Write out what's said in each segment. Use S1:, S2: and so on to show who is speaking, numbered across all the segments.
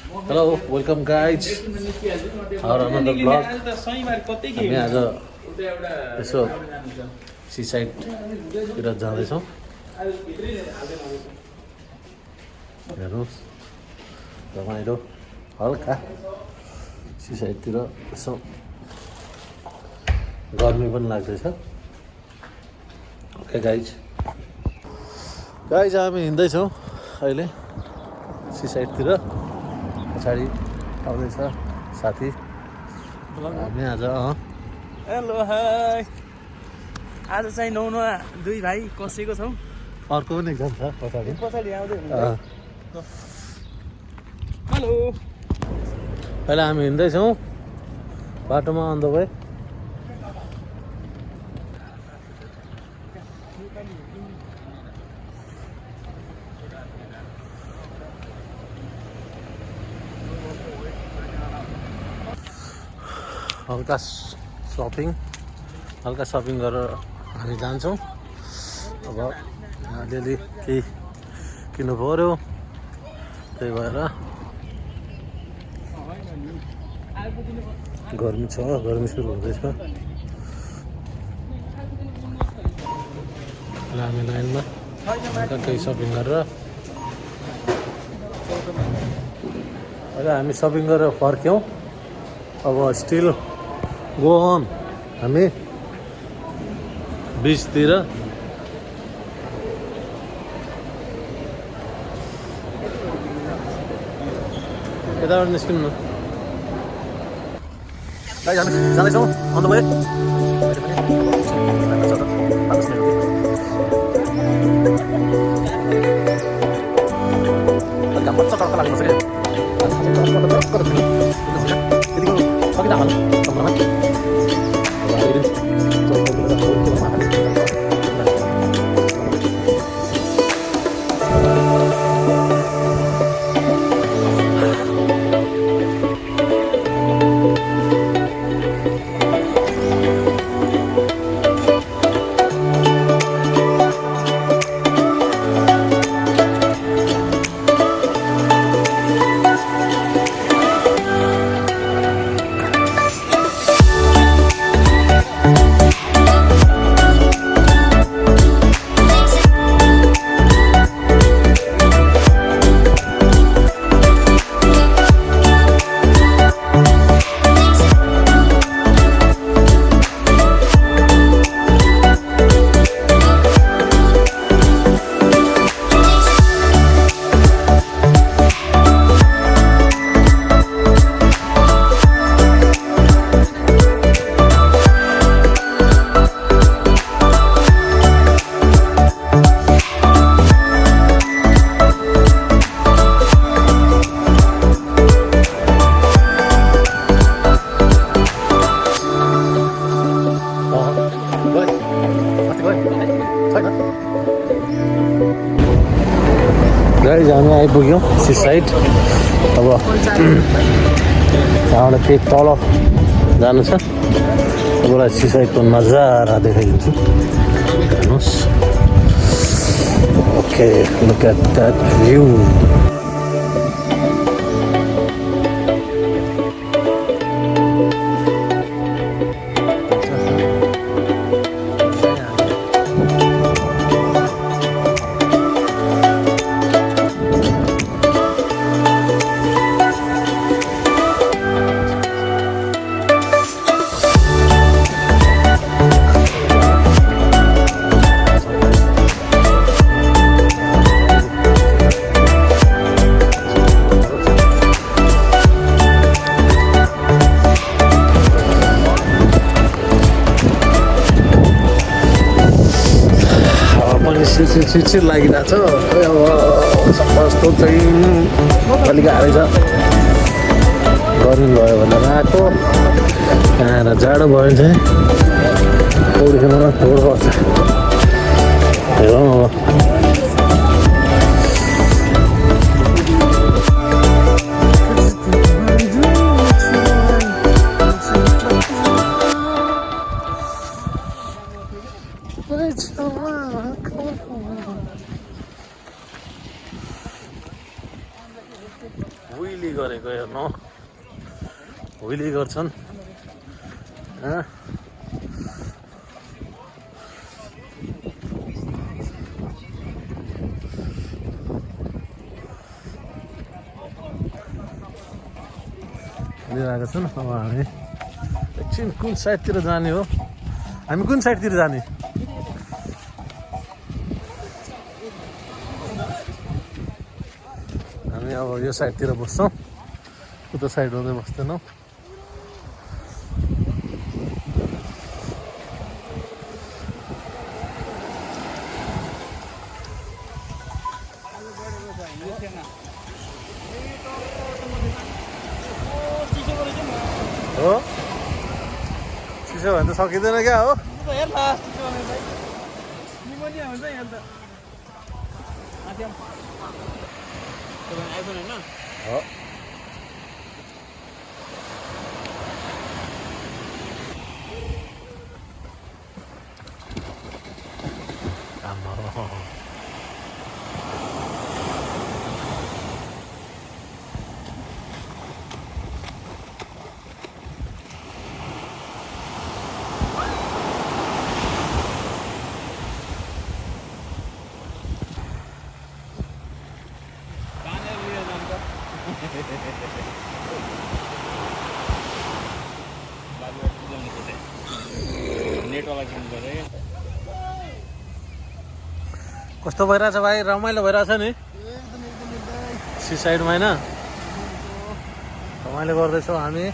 S1: Hello welcome guys और another blog हामी आज यसो सी साइडतिर जाँदैछौँ हेर्नुहोस् रमाइलो हल्का सी साइडतिर यसो गर्मी पनि लाग्दैछ ओके गाइज हामी हिँड्दैछौँ अहिले सी साइडतिर पछाडि आउँदैछ साथी हामी आज
S2: हेलो हाई आज चाहिँ नुहाउन दुई भाइ कसेको छौँ
S1: अर्को पनि एकजना छ पछाडि
S2: आउँदै हेलो
S1: अहिले हामी हिँड्दैछौँ बाटोमा अन द वे हल्का सपिङ गरेर हामी जान्छौँ अब अलिअलि केही किन्नु पऱ्यो त्यही भएर गर्मी सुरु हुँदैछ हामी लाइनमा केही सपिङ गरेर अहिले हामी सपिङ गरेर फर्क्यौँ अब स्टिल गो अन हामी बिचतिर यताबाट निस्किनु न हामी जाँदैछौँ अन्त भयो मजा टक्क लाग्नु पर्छ गाइज हामी आइपुग्यौँ सी साइड अब यहाँबाट फेरि तल जानु छ तपाईँलाई सी साइडको नजारा देखाइदिन्छु हेर्नुहोस् okay look at that view चिर लागिरहेको छ अब कस्तो चाहिँ अलिक गाह्रै छ गर्मी भयो भनेर आएको आएर जाडो भयो भने चाहिँ पौडी खेल्न थोडो पर्छ हेरौँ अब व्हिली गरेको हेर्नु व्हिली गर्छन् लिइरहेको छन्। अब हामी एकछिन कुन साइडतिर जाने हो हामी कुन साइडतिर जाने हामी अब यो साइडतिर बस्छौँ उता साइड हुँदै बस्दैनौँ। हो चिसो भने त सकिँदैन क्या हो हो कस्तो भइरहेछ भाइ रमाइलो भइरहेछ नि सी साइडमा होइन रमाइलो गर्दैछौँ हामी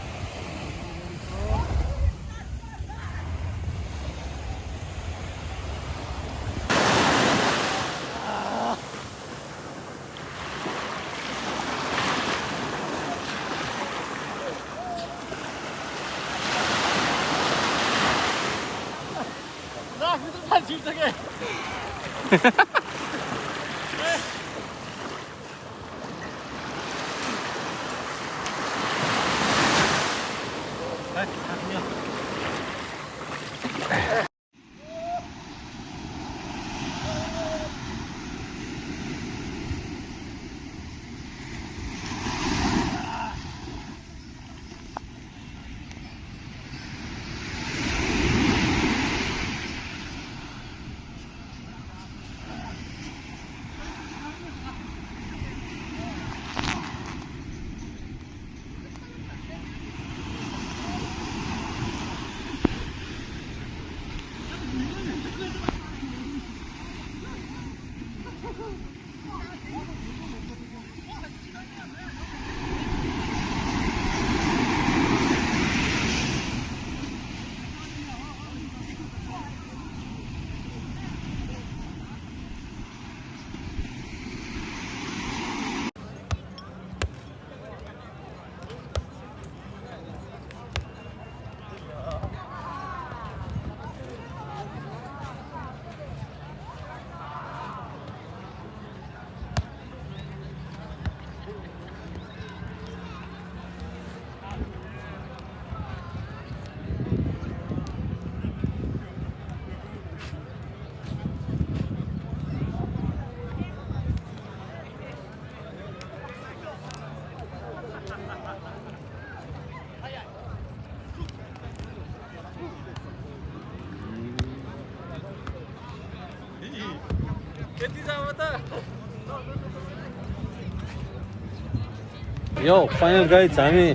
S1: यो फाइनल गाइज हामी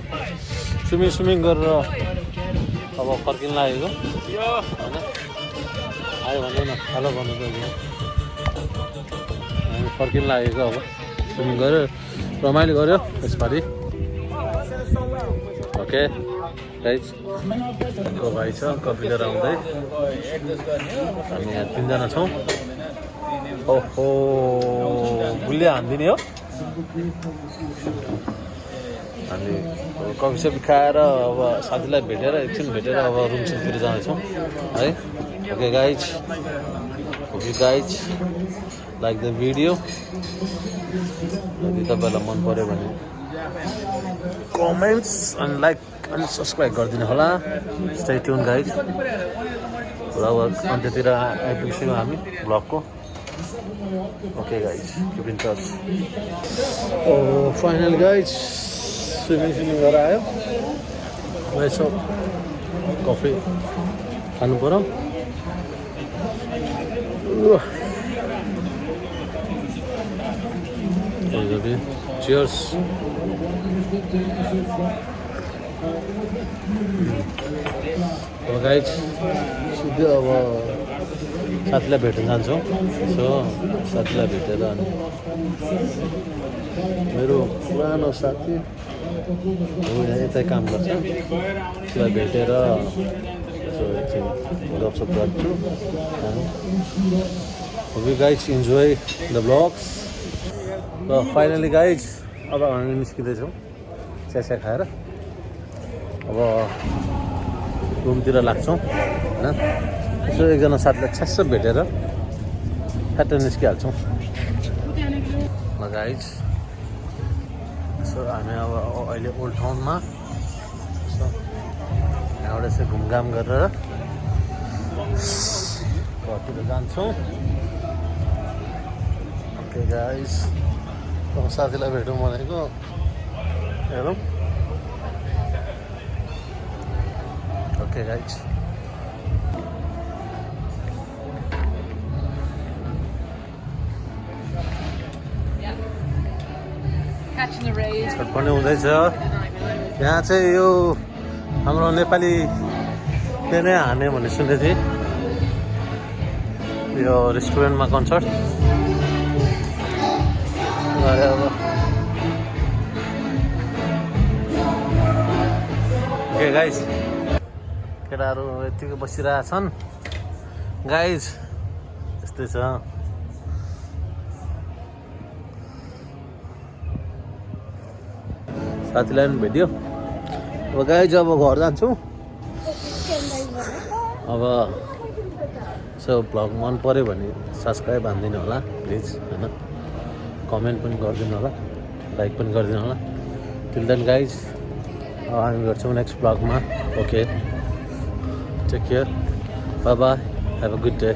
S1: स्विमिङ गरेर अब फर्किन लागेको होइन आयो भन्नु न हेलो भन्नु त हामी फर्किन लागेको अब स्विमिङ गरेर रमाइलो गऱ्यो यसपालि ओके गाइज को भाइ छ कफी लिएर आउँदै हामी यहाँ 3 जना छौँ ओहो गुलिया हानिदिने हो हामी कफी सफी खाएर अब साथीलाई भेटेर एकछिन भेटेर अब रुमतिर जाँदैछौँ है okay guys like the video यदि तपाईँलाई मन पर्यो भने कमेन्ट्स अनि लाइक अनि सब्सक्राइब गरिदिनु होला स्टे ट्युन गाइज र अन्त्यतिर आइपुग्छौँ हामी ब्लगको Okay guys, keep in touch. Oh, final guys, swimming गरेर आयो. यसो कफी खानु पर्यो. Cheers. अब गाइज सिधै अब साथीलाई भेट्न जान्छौँ. सो साथीलाई भेटेर अनि मेरो पुरानो साथी यतै काम गर्छ, त्यसलाई भेटेर यसो एकछिन गफसफ गर्छु. Hope you guys enjoy the vlogs. ल फाइनली गाइज अब हामी निस्किँदैछौँ चिया खाएर. अब रुमतिर लाग्छौँ होइन. यसो एकजना साथीलाई छ्यास्स भेटेर फ्याट्ट निस्किहाल्छौँ. ल गाइज सो हामी अब अहिले ओल्ड टाउनमा सो यहाँबाट यसो घुमघाम गरेर घरतिर जान्छौँ. ओके गाइज अब साथीलाई भेटौँ भनेको. हेरौँ. ओके गाइज पनि हुँदैछ. यहाँ चाहिँ यो हाम्रो नेपालीले नै हाने भन्ने सुनेको थिएँ यो रेस्टुरेन्टमा कन्सर्ट. अब ओके गाइज केटाहरू यतिकै बसिरहेछन्. गाइज यस्तै छ. साथीलाई पनि भेट्यो. अब गाइज अब घर जान्छौँ. अब सो भ्लग मन पऱ्यो भने सब्सक्राइब हानिदिनु होला प्लिज होइन. कमेन्ट पनि गरिदिनु होला, लाइक पनि गरिदिनु होला. टिल देन गाइज हामी भेट्छौँ नेक्स्ट भ्लगमा. Okay take care. Bye bye. Have a good day.